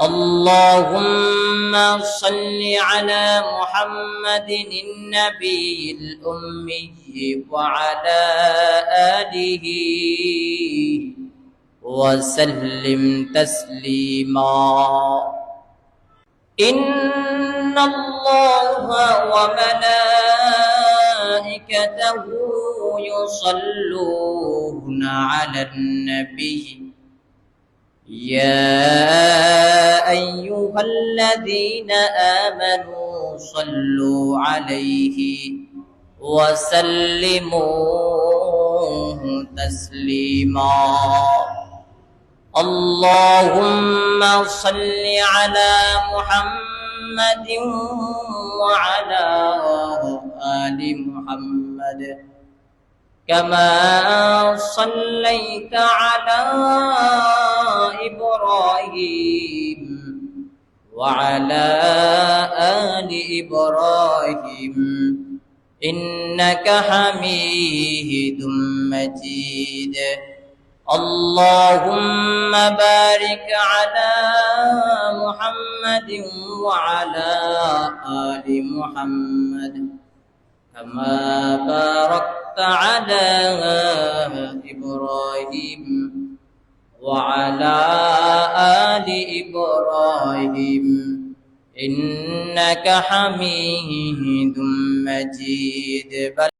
اللهم صل على محمد النبي الأمي وعلى آله وسلم تسليما إن الله وملائكته يصلون على النبي يا أيها الذين آمنوا صلوا عليه وسلموا تسليما اللهم صل على محمد وعلى آل محمد كما صليت على إبراهيم وعلى آل إبراهيم إنك حميد مجيد اللهم بارك على محمد وعلى آل محمد كما باركت على إبراهيم وعلى آل إبراهيم إنك حميد مجيد